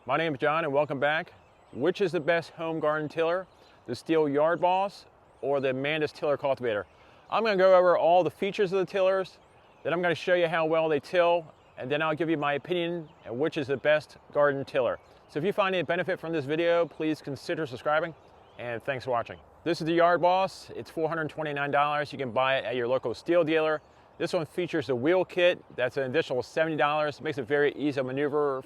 My name is John and welcome back. Which is the best home garden tiller, the Stihl Yard Boss or the Mantis tiller cultivator? I'm going to go over all the features of the tillers, then I'm going to show you how well they till, and then I'll give you my opinion on which is the best garden tiller. So if you find any benefit from this video, please consider subscribing, and thanks for watching. This is the Yard Boss. It's $429. You can buy it at your local Stihl dealer. This one features the wheel kit. That's an additional $70. It makes it very easy to maneuver.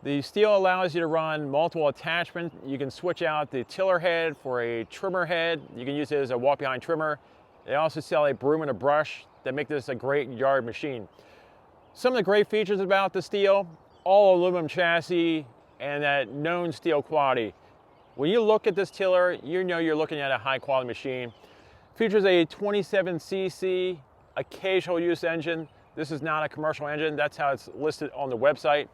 The Stihl allows you to run multiple attachments. You can switch out the tiller head for a trimmer head. You can use it as a walk-behind trimmer. They also sell a broom and a brush that make this a great yard machine. Some of the great features about the Stihl: all aluminum chassis and that known Stihl quality. When you look at this tiller, you know you're looking at a high-quality machine. Features a 27cc occasional use engine. This is not a commercial engine. That's how it's listed on the website.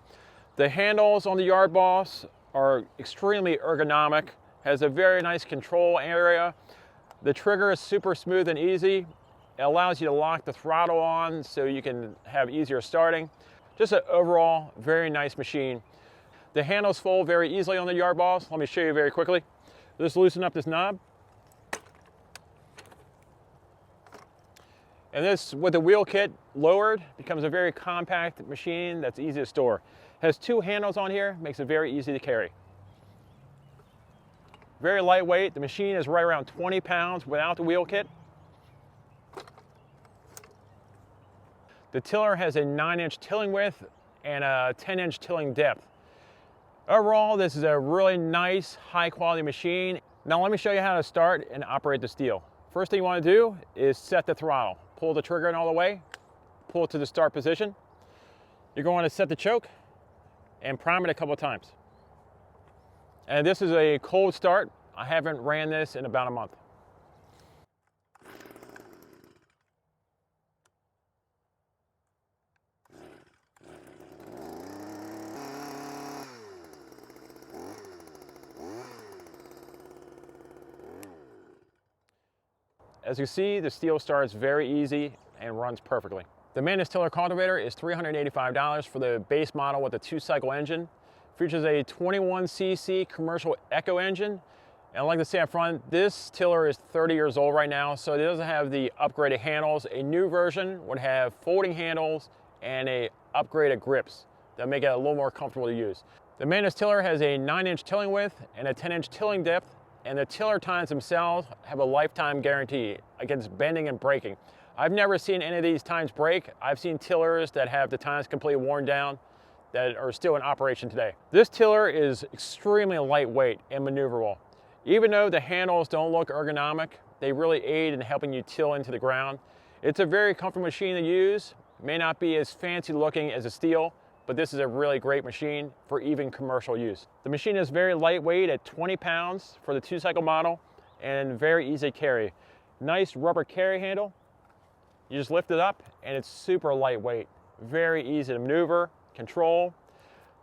The handles on the Yard Boss are extremely ergonomic, has a very nice control area. The trigger is super smooth and easy. It allows you to lock the throttle on so you can have easier starting. Just an overall very nice machine. The handles fold very easily on the Yard Boss. Let me show you very quickly. Just loosen up this knob. And this, with the wheel kit lowered, becomes a very compact machine that's easy to store. Has two handles on here, makes it very easy to carry. Very lightweight. The machine is right around 20 pounds without the wheel kit. The tiller has a 9-inch tilling width and a 10-inch tilling depth. Overall, this is a really nice, high-quality machine. Now let me show you how to start and operate the Stihl. First thing you want to do is set the throttle. Pull the trigger in all the way, pull it to the start position. You're going to set the choke and prime it a couple of times. And this is a cold start. I haven't ran this in about a month. As you see, the Stihl starts very easy and runs perfectly. The Mantis tiller cultivator is $385 for the base model with a 2-cycle engine. Features a 21cc commercial echo engine. And I'd like to say up front, this tiller is 30 years old right now, so it doesn't have the upgraded handles. A new version would have folding handles and a upgraded grips that make it a little more comfortable to use. The Mantis tiller has a 9-inch tilling width and a 10-inch tilling depth, and the tiller tines themselves have a lifetime guarantee against bending and breaking. I've never seen any of these tines break. I've seen tillers that have the tines completely worn down that are still in operation today. This tiller is extremely lightweight and maneuverable. Even though the handles don't look ergonomic, they really aid in helping you till into the ground. It's a very comfortable machine to use. May not be as fancy looking as a Stihl, but this is a really great machine for even commercial use. The machine is very lightweight at 20 pounds for the 2-cycle model and very easy to carry. Nice rubber carry handle. You just lift it up and it's super lightweight. Very easy to maneuver, control.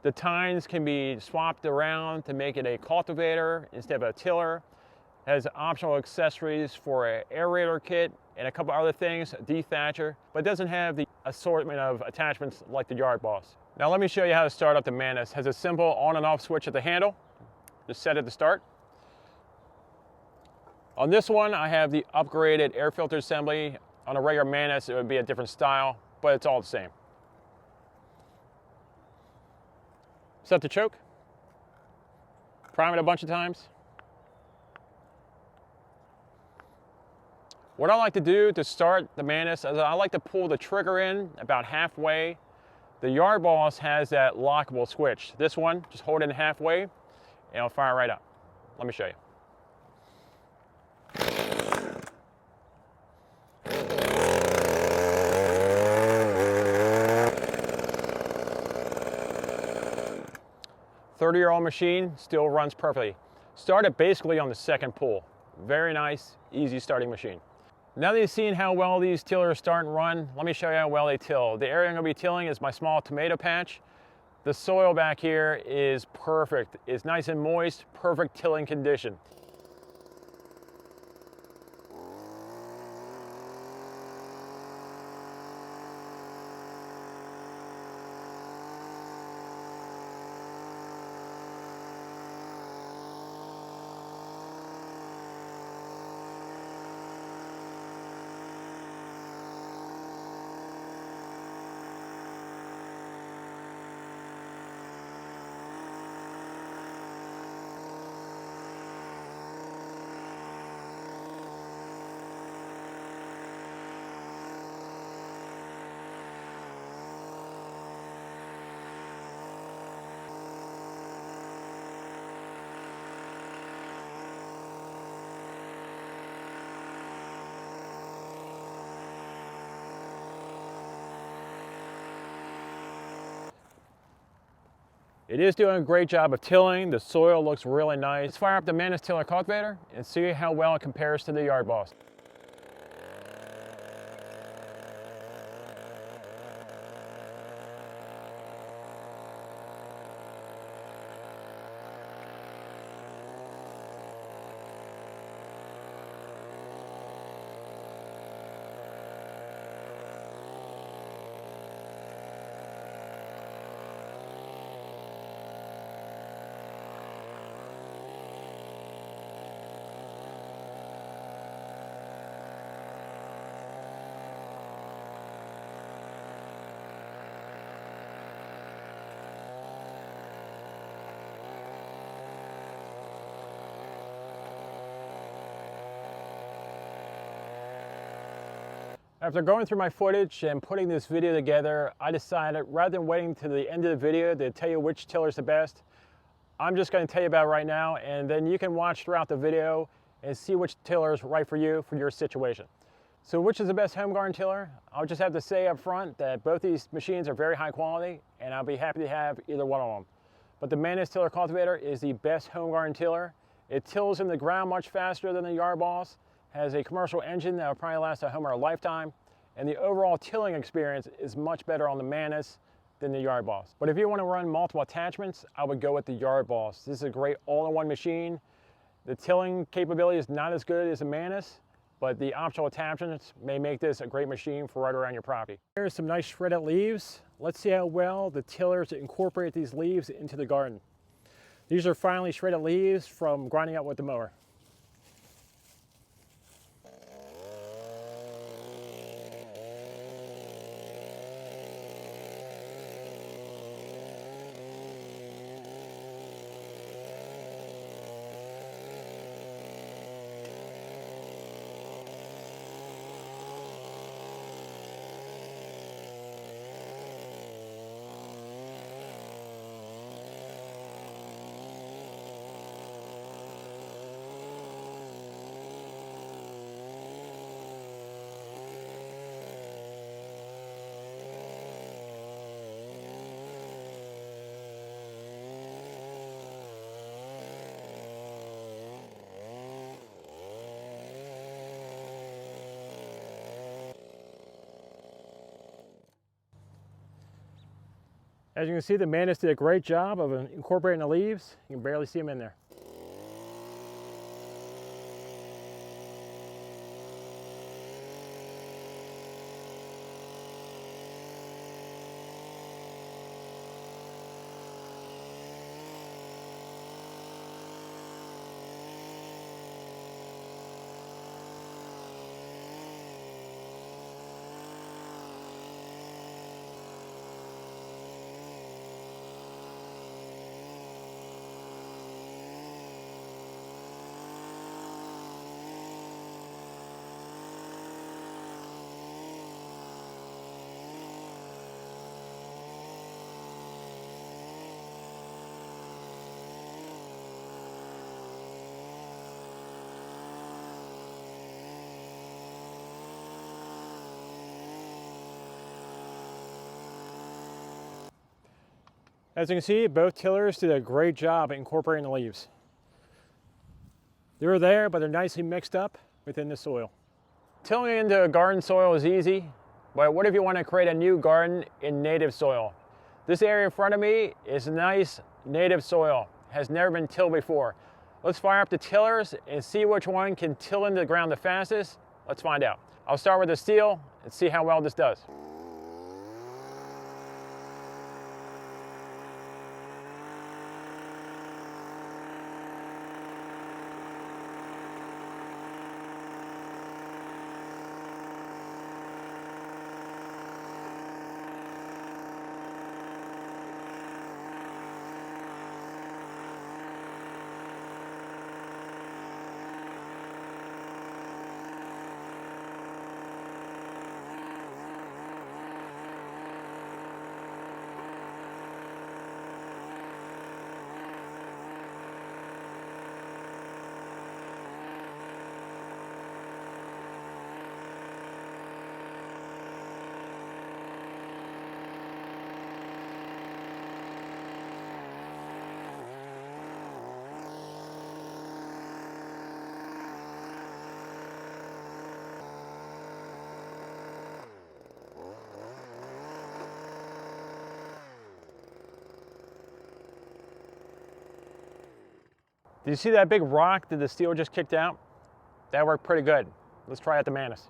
The tines can be swapped around to make it a cultivator instead of a tiller. It has optional accessories for an aerator kit and a couple other things, a dethatcher, but it doesn't have the assortment of attachments like the Yard Boss. Now let me show you how to start up the Mantis. It has a simple on and off switch at the handle. Just set it to start. On this one, I have the upgraded air filter assembly. On a regular Mantis, it would be a different style, but it's all the same. Set the choke. Prime it a bunch of times. What I like to do to start the Mantis is I like to pull the trigger in about halfway. The Yard Boss has that lockable switch. This one, just hold it in halfway and it'll fire right up. Let me show you. "30-year-old machine, still runs perfectly. Started basically on the second pull. Very nice, easy starting machine. Now that you've seen how well these tillers start and run, let me show you how well they till. The area I'm going to be tilling is my small tomato patch. The soil back here is perfect. It's nice and moist, perfect tilling condition. It is doing a great job of tilling. The soil looks really nice. Let's fire up the Mantis tiller cultivator and see how well it compares to the Yard Boss. After going through my footage and putting this video together, I decided rather than waiting to the end of the video to tell you which tiller is the best, I'm just going to tell you about it right now, and then you can watch throughout the video and see which tiller is right for you, for your situation. So which is the best home garden tiller? I'll just have to say up front that both these machines are very high quality, and I'll be happy to have either one of them. But the Mantis tiller cultivator is the best home garden tiller. It tills in the ground much faster than the Yard Boss, has a commercial engine that will probably last a homeowner a lifetime, and the overall tilling experience is much better on the Mantis than the Yard Boss. But if you want to run multiple attachments, I would go with the Yard Boss. This is a great all-in-one machine. The tilling capability is not as good as the Mantis, but the optional attachments may make this a great machine for right around your property. Here's some nice shredded leaves. Let's see how well the tillers incorporate these leaves into the garden. These are finely shredded leaves from grinding up with the mower. As you can see, the Mantis did a great job of incorporating the leaves. You can barely see them in there. As you can see, both tillers did a great job incorporating the leaves. They're there, but they're nicely mixed up within the soil. Tilling into garden soil is easy, but what if you want to create a new garden in native soil? This area in front of me is nice native soil, has never been tilled before. Let's fire up the tillers and see which one can till into the ground the fastest. Let's find out. I'll start with the Stihl and see how well this does. Did you see that big rock that the Stihl just kicked out? That worked pretty good. Let's try out the Mantis.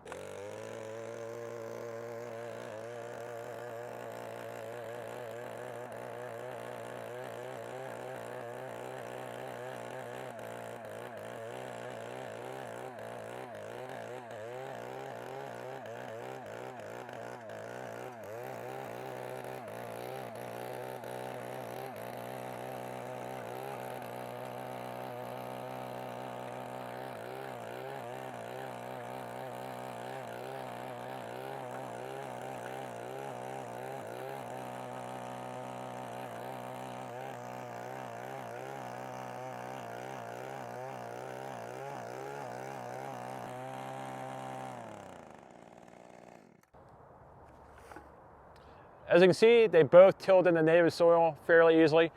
As you can see, they both tilled in the native soil fairly easily.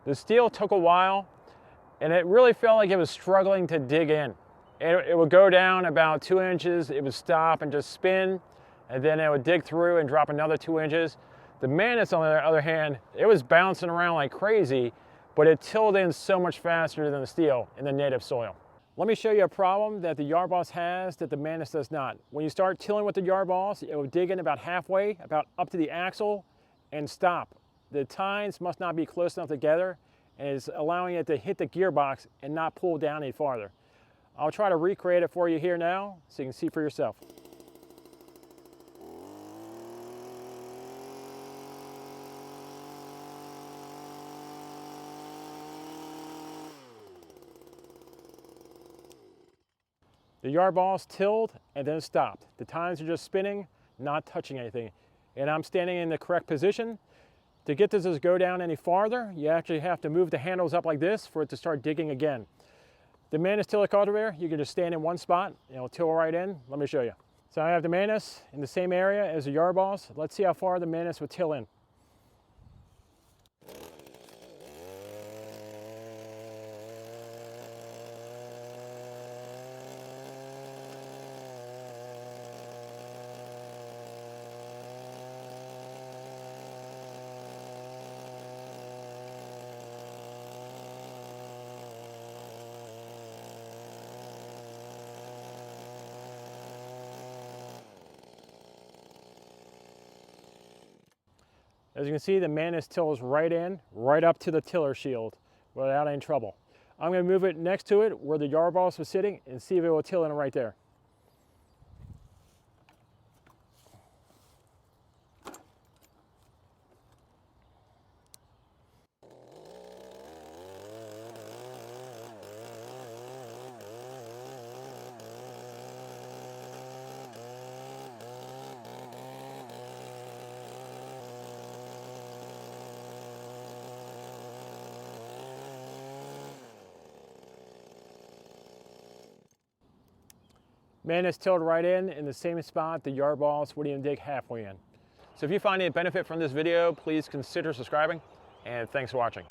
The Stihl took a while, and it really felt like it was struggling to dig in. It would go down about 2 inches, it would stop and just spin, and then it would dig through and drop another 2 inches. The Mantis, on the other hand, it was bouncing around like crazy, but it tilled in so much faster than the Stihl in the native soil. Let me show you a problem that the yard boss has that the Mantis does not. When you start tilling with the yard boss, it will dig in about halfway, about up to the axle, and stop. The tines must not be close enough together, and it's allowing it to hit the gearbox and not pull down any farther. I'll try to recreate it for you here now so you can see for yourself. The yard boss tilled and then stopped. The tines are just spinning, not touching anything. And I'm standing in the correct position. To get this to go down any farther, you actually have to move the handles up like this for it to start digging again. The Mantis tiller cultivator, you can just stand in one spot and it'll till right in. Let me show you. So I have the Mantis in the same area as the yard boss. Let's see how far the Mantis would till in. As you can see, the Mantis tills right in, right up to the tiller shield without any trouble. I'm going to move it next to it where the yard boss was sitting and see if it will till in right there. Mantis tilled right in the same spot the yard boss wouldn't even dig halfway in. So if you find any benefit from this video, please consider subscribing, and thanks for watching.